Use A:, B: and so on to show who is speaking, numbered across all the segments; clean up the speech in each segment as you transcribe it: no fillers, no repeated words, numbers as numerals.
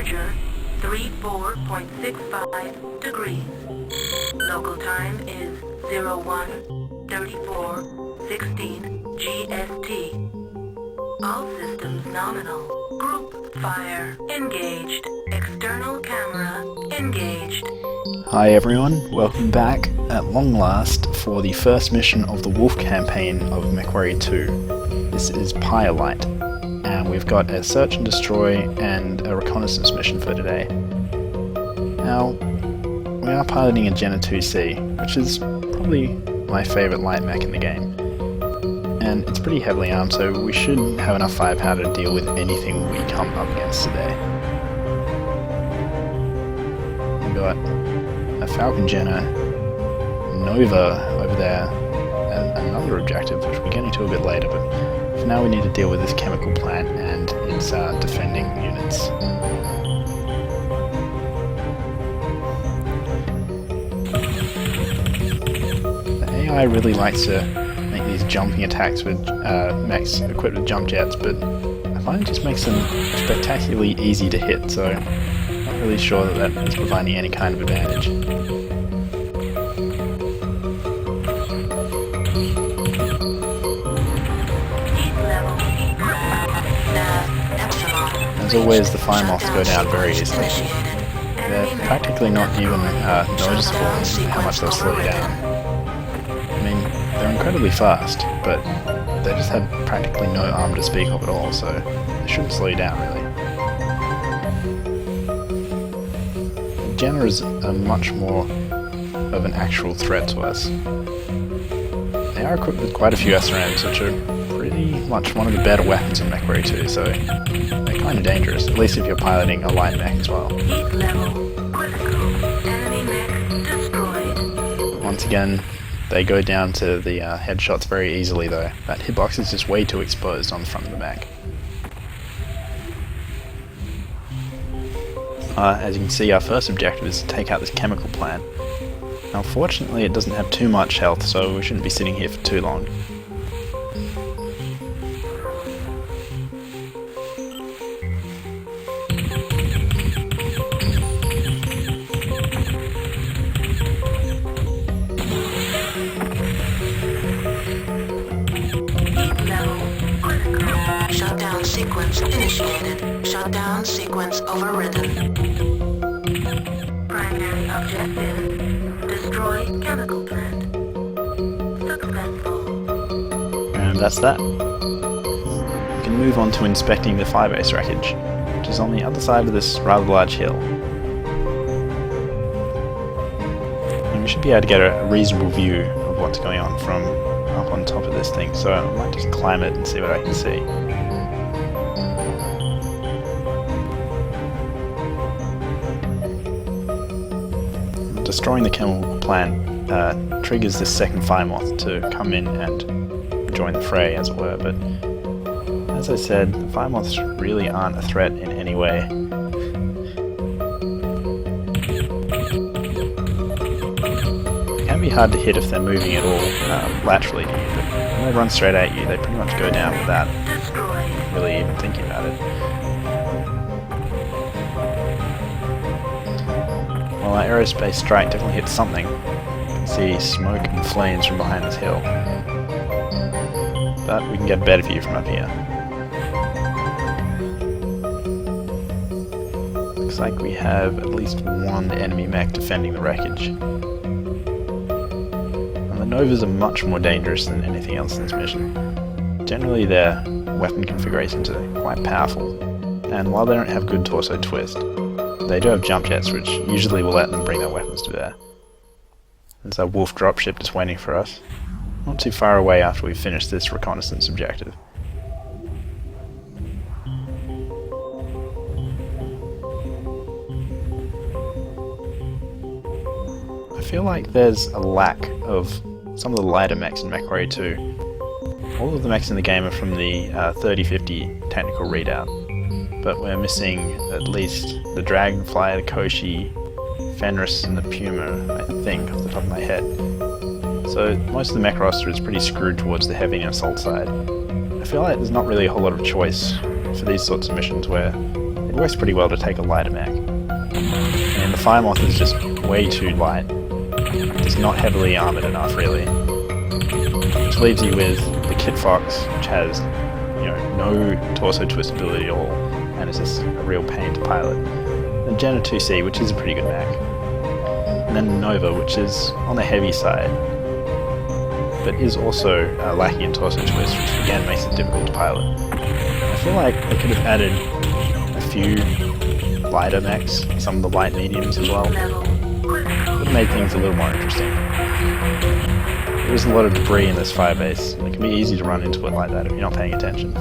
A: temperature 34.65 degrees. Local time is 01:34:16 GST. All systems nominal. Group fire engaged. External camera engaged.
B: Hi everyone, welcome back at long last for the first mission of the Wolf campaign of Mechwarrior 2. This is Pyre, and we've got a search and destroy and a reconnaissance mission for today. Now, we are piloting a Jenna 2C, which is probably my favourite light mech in the game. And it's pretty heavily armed, so we should have enough firepower to deal with anything we come up against today. We've got a Falcon Jenna, Nova over there, and another objective, which we're getting to a bit later, but for now we need to deal with this chemical plant and its defending units. The AI really likes to make these jumping attacks with mechs equipped with jump jets, but I find it just makes them spectacularly easy to hit, so I'm not really sure that is providing any kind of advantage. As always, the fire moths go down very easily. They're practically not even noticeable in how much they'll slow you down. I mean, they're incredibly fast, but they just have practically no armor to speak of at all, so they shouldn't slow you down, really. Jenna is much more of an actual threat to us. They are equipped with quite a few SRMs, which are pretty much one of the better weapons in Mechwarrior 2, so they're kind of dangerous, at least if you're piloting a light mech as well.
A: Heat level critical. Enemy mech destroyed.
B: Once again, they go down to the headshots very easily though. That hitbox is just way too exposed on the front of the mech. As you can see, our first objective is to take out this chemical plant. Now fortunately it doesn't have too much health, so we shouldn't be sitting here for too long.
A: Shutdown sequence initiated. Shutdown sequence overridden. Primary objective: destroy chemical plant. Successful.
B: And that's that. We can move on to inspecting the firebase wreckage, which is on the other side of this rather large hill. And we should be able to get a reasonable view of what's going on from up on top of this thing, so I might just climb it and see what I can see. Destroying the chemical plant triggers this second fire moth to come in and join the fray, as it were, but as I said, the fire moths really aren't a threat in any way. They can be hard to hit if they're moving at all laterally to you, but when they run straight at you, they pretty much go down without really even thinking about it. Well, our aerospace strike definitely hit something. You can see smoke and flames from behind this hill. But we can get a better view from up here. Looks like we have at least one enemy mech defending the wreckage. And the Novas are much more dangerous than anything else in this mission. Generally their weapon configurations are quite powerful, and while they don't have good torso twist, they do have jump jets, which usually will let them bring their weapons to bear. There's a Wolf dropship just waiting for us, not too far away after we finish this reconnaissance objective. I feel like there's a lack of some of the lighter mechs in Mechwarrior 2. All of the mechs in the game are from the 3050 technical readout, but we're missing at least the Dragonfly, the Koshi, Fenris and the Puma, I think, off the top of my head. So most of the mech roster is pretty screwed towards the heavy and assault side. I feel like there's not really a whole lot of choice for these sorts of missions where it works pretty well to take a lighter mech. And the Fire Moth is just way too light. It's not heavily armoured enough, really. Which leaves you with the Kit Fox, which has, you know, no torso twist ability at all, and is just a real pain to pilot. The Jenna 2C, which is a pretty good mech. And then Nova, which is on the heavy side, but is also lacking in torso twist, which again makes it difficult to pilot. I feel like they could have added a few lighter mechs, some of the light mediums as well. Would have made things a little more interesting. There is a lot of debris in this firebase, and it can be easy to run into it like that if you're not paying attention.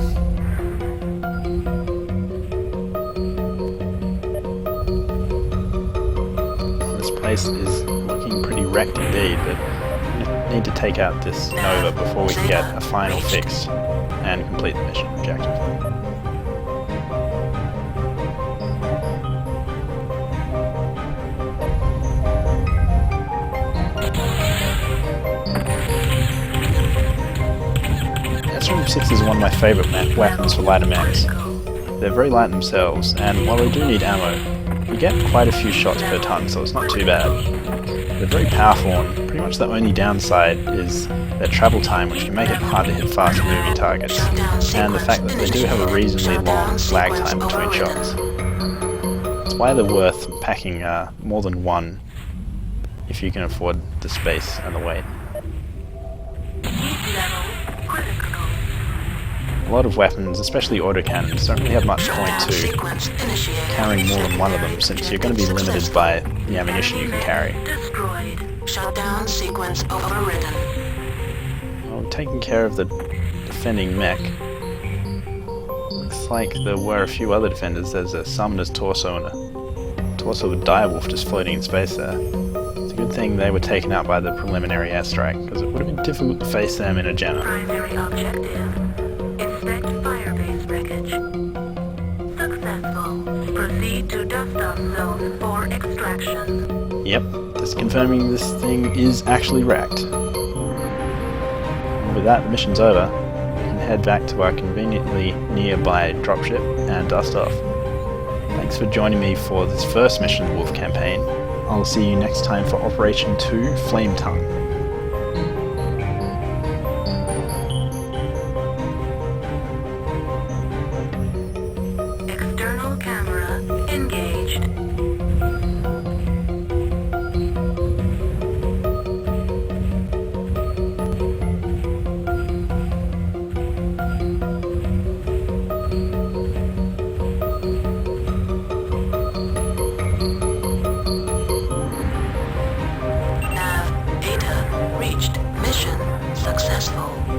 B: This place is looking pretty wrecked indeed, but we need to take out this Nova before we can get a final fix and complete the mission objective. SRM-6 is one of my favourite weapons for lighter mechs. They're very light themselves, and while they do need ammo, you get quite a few shots per ton, so it's not too bad. They're very powerful, and pretty much the only downside is their travel time, which can make it hard to hit fast moving targets, and the fact that they do have a reasonably long lag time between shots. That's why they're worth packing more than one if you can afford the space and the weight. A lot of weapons, especially autocannons, don't really have much point to carrying more than one of them, since you're going to be limited by the ammunition you can carry.
A: Shutdown sequence overridden.
B: Well, taking care of the defending mech. Looks like there were a few other defenders. There's a Summoner's Torso and a Torso with Direwolf just floating in space there. It's a good thing they were taken out by the preliminary airstrike, because it would have been difficult to face them in a Jenna.
A: Primary objective. Inspect firebase wreckage. Successful. Proceed to dust-off zone for extraction.
B: Yep, just confirming this thing is actually wrecked. And with that, the mission's over. We can head back to our conveniently nearby dropship and dust off. Thanks for joining me for this first mission of the Wolf campaign. I'll see you next time for Operation 2 Flame Tongue.
A: External camera engaged. Nav data reached. Mission successful.